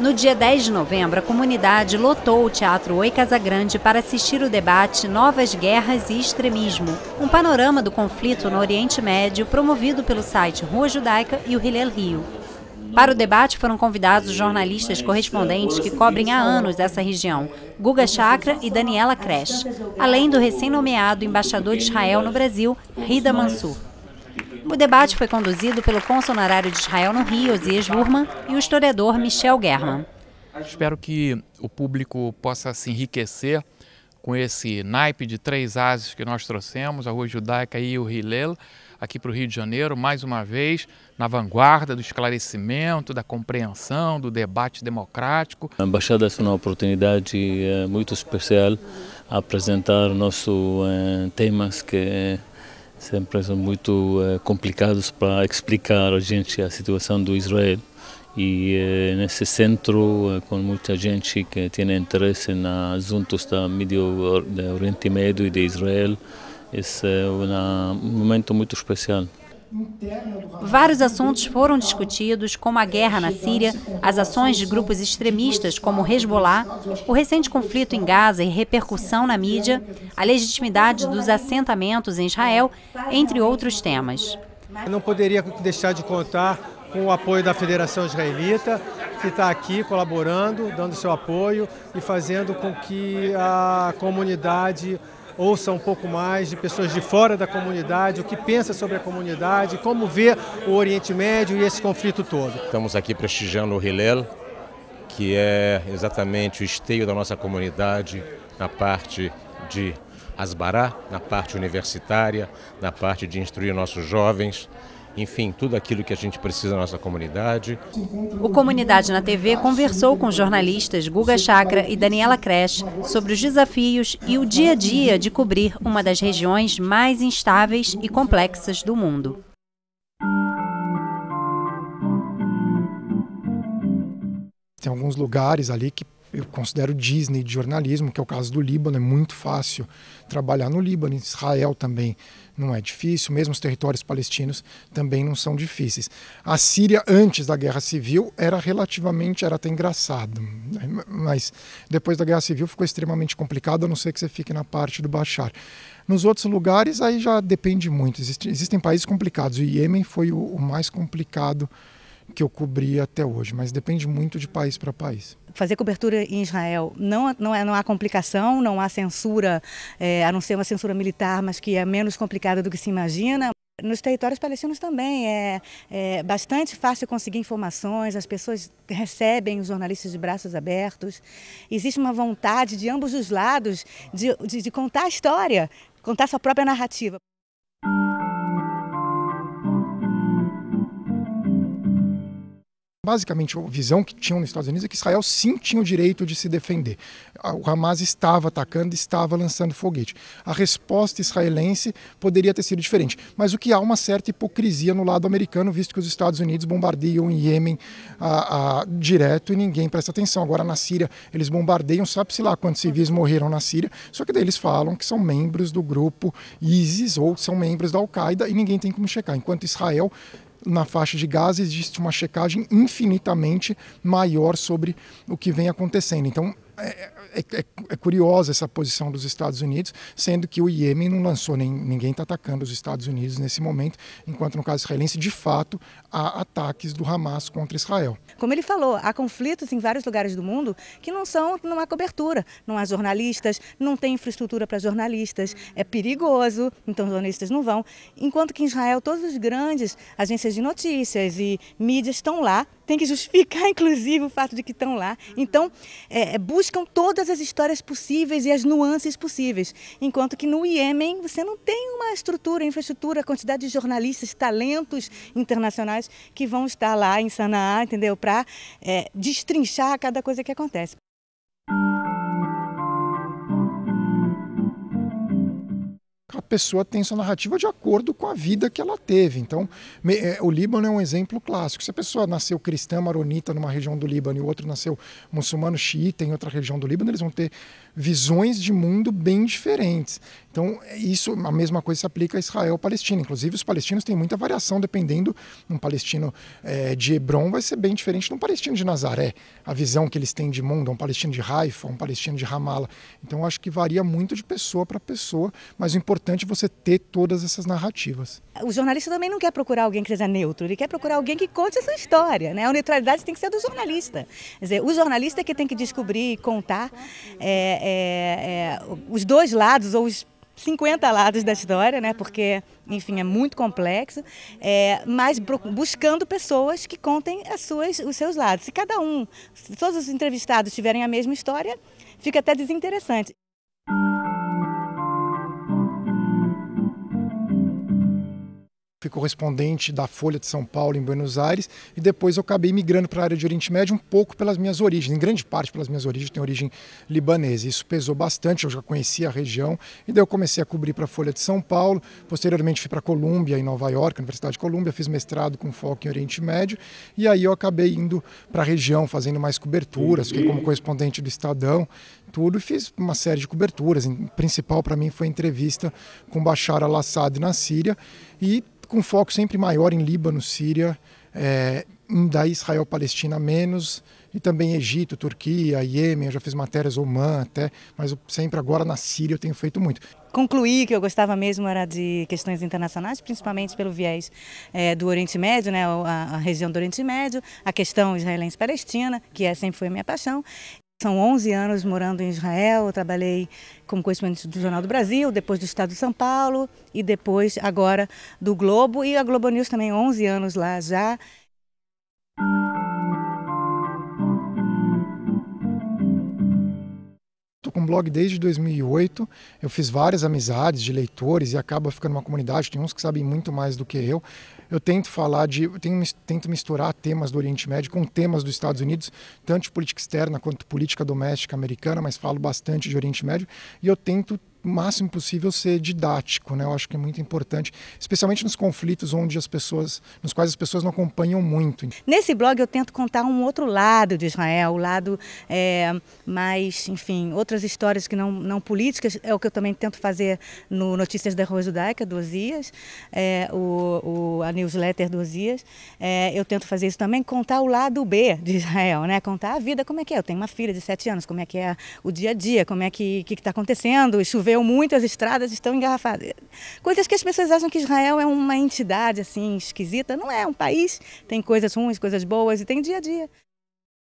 No dia 10 de novembro, a comunidade lotou o Teatro Oi Casagrande para assistir o debate Novas Guerras e Extremismo, um panorama do conflito no Oriente Médio promovido pelo site Rua Judaica e o Hillel Rio. Para o debate foram convidados jornalistas correspondentes que cobrem há anos essa região, Guga Chakra e Daniela Kresh, além do recém-nomeado embaixador de Israel no Brasil, Rida Mansur. O debate foi conduzido pelo cônsul honorário de Israel no Rio, Osias Burman, e o historiador Michel German. Espero que o público possa se enriquecer com esse naipe de 3 ases que nós trouxemos, a Rua Judaica e o Hillel, aqui para o Rio de Janeiro, mais uma vez, na vanguarda do esclarecimento, da compreensão, do debate democrático. A Embaixada é uma oportunidade muito especial a apresentar nossos temas que sempre são muito complicados para explicar a gente a situação do Israel. E nesse centro, com muita gente que tem interesse nos assuntos do Oriente Médio e de Israel, esse é um momento muito especial. Vários assuntos foram discutidos, como a guerra na Síria, as ações de grupos extremistas como o Hezbollah, o recente conflito em Gaza e repercussão na mídia, a legitimidade dos assentamentos em Israel, entre outros temas. Não poderia deixar de contar com o apoio da Federação Israelita, que está aqui colaborando, dando seu apoio e fazendo com que a comunidade ouça um pouco mais de pessoas de fora da comunidade, o que pensa sobre a comunidade, como vê o Oriente Médio e esse conflito todo. Estamos aqui prestigiando o Hillel, que é exatamente o esteio da nossa comunidade na parte de Asbará, na parte universitária, na parte de instruir nossos jovens. Enfim, tudo aquilo que a gente precisa na nossa comunidade. O Comunidade na TV conversou com os jornalistas Guga Chakra e Daniela Kresh sobre os desafios e o dia a dia de cobrir uma das regiões mais instáveis e complexas do mundo. Tem alguns lugares ali que eu considero Disney de jornalismo, que é o caso do Líbano. É muito fácil trabalhar no Líbano, em Israel também não é difícil, mesmo os territórios palestinos também não são difíceis. A Síria, antes da Guerra Civil, era até engraçado, mas depois da Guerra Civil ficou extremamente complicado, a não ser que você fique na parte do Bashar. Nos outros lugares, aí já depende muito. Existem países complicados, o Iêmen foi o mais complicado que eu cobri até hoje, mas depende muito de país para país. Fazer cobertura em Israel não há complicação, não há censura, a não ser uma censura militar, mas que é menos complicada do que se imagina. Nos territórios palestinos também é bastante fácil conseguir informações, as pessoas recebem os jornalistas de braços abertos. Existe uma vontade de ambos os lados de contar a história, contar sua própria narrativa. Basicamente, a visão que tinham nos Estados Unidos é que Israel sim tinha o direito de se defender. O Hamas estava atacando, estava lançando foguete. A resposta israelense poderia ter sido diferente. Mas o que há uma certa hipocrisia no lado americano, visto que os Estados Unidos bombardeiam em Iêmen direto e ninguém presta atenção. Agora na Síria eles bombardeiam, sabe-se lá quantos civis morreram na Síria, só que daí eles falam que são membros do grupo ISIS ou são membros da Al-Qaeda e ninguém tem como checar. Enquanto Israel, na faixa de Gaza, existe uma checagem infinitamente maior sobre o que vem acontecendo. Então, é curiosa essa posição dos Estados Unidos, sendo que o Iêmen não lançou, ninguém está atacando os Estados Unidos nesse momento, enquanto no caso israelense, de fato, há ataques do Hamas contra Israel. Como ele falou, há conflitos em vários lugares do mundo que não há cobertura, não há jornalistas, não tem infraestrutura para jornalistas, é perigoso, então os jornalistas não vão. Enquanto que em Israel, todas as grandes agências de notícias e mídias estão lá, tem que justificar, inclusive, o fato de que estão lá. Então, buscam todas as histórias possíveis e as nuances possíveis. Enquanto que no Iêmen, você não tem uma estrutura, infraestrutura, quantidade de jornalistas, talentos internacionais que vão estar lá em Sanaá, entendeu? Para destrinchar cada coisa que acontece. a pessoa tem sua narrativa de acordo com a vida que ela teve. Então, o Líbano é um exemplo clássico. Se a pessoa nasceu cristã maronita numa região do Líbano e o outro nasceu muçulmano xiita em outra região do Líbano, eles vão ter visões de mundo bem diferentes. Então, isso, a mesma coisa se aplica a Israel e Palestina. Inclusive, os palestinos têm muita variação, dependendo. Um palestino de Hebron vai ser bem diferente de um palestino de Nazaré. A visão que eles têm de mundo, um palestino de Haifa, um palestino de Ramallah. Então, eu acho que varia muito de pessoa para pessoa, mas o importante é você ter todas essas narrativas. O jornalista também não quer procurar alguém que seja neutro, ele quer procurar alguém que conte a sua história, né? A neutralidade tem que ser do jornalista. Quer dizer, o jornalista é que tem que descobrir e contar os dois lados, ou os 50 lados da história, né? Porque, enfim, é muito complexo, mas buscando pessoas que contem os seus lados. Se todos os entrevistados tiverem a mesma história, fica até desinteressante. Fui correspondente da Folha de São Paulo em Buenos Aires e depois eu acabei migrando para a área de Oriente Médio um pouco pelas minhas origens, em grande parte pelas minhas origens, eu tenho origem libanesa. Isso pesou bastante, eu já conhecia a região e daí eu comecei a cobrir para a Folha de São Paulo, posteriormente fui para a Colômbia, em Nova York, Universidade de Colômbia, fiz mestrado com foco em Oriente Médio e aí eu acabei indo para a região, fazendo mais coberturas, fiquei como correspondente do Estadão, tudo, e fiz uma série de coberturas. O principal para mim foi a entrevista com Bashar al-Assad na Síria e com foco sempre maior em Líbano, Síria, daí Israel, Palestina menos, e também Egito, Turquia, Iêmen, eu já fiz matérias Omã até, mas sempre agora na Síria eu tenho feito muito. Concluí que eu gostava mesmo era de questões internacionais, principalmente pelo viés do Oriente Médio, né, a região do Oriente Médio, a questão israelense-palestina, que sempre foi a minha paixão. São 11 anos morando em Israel, eu trabalhei como correspondente do Jornal do Brasil, depois do Estado de São Paulo e depois agora do Globo e a Globo News também 11 anos lá já. Estou com um blog desde 2008, eu fiz várias amizades de leitores e acaba ficando uma comunidade, tem uns que sabem muito mais do que eu. Eu tento tento misturar temas do Oriente Médio com temas dos Estados Unidos, tanto de política externa quanto política doméstica americana, mas falo bastante de Oriente Médio e eu tento o máximo possível ser didático, né? Eu acho que é muito importante, especialmente nos conflitos nos quais as pessoas não acompanham muito. Nesse blog eu tento contar um outro lado de Israel, o lado mais, enfim, outras histórias que não políticas, é o que eu também tento fazer no Notícias da Rua Judaica do Osias, a newsletter do Osias. Eu tento fazer isso também, contar o lado B de Israel, né? Contar a vida, como é que é. Eu tenho uma filha de 7 anos, como é que é o dia a dia, como é que está acontecendo, choveu muito, as estradas estão engarrafadas. Coisas que as pessoas acham que Israel é uma entidade assim esquisita. Não é um país, tem coisas ruins, coisas boas e tem dia a dia.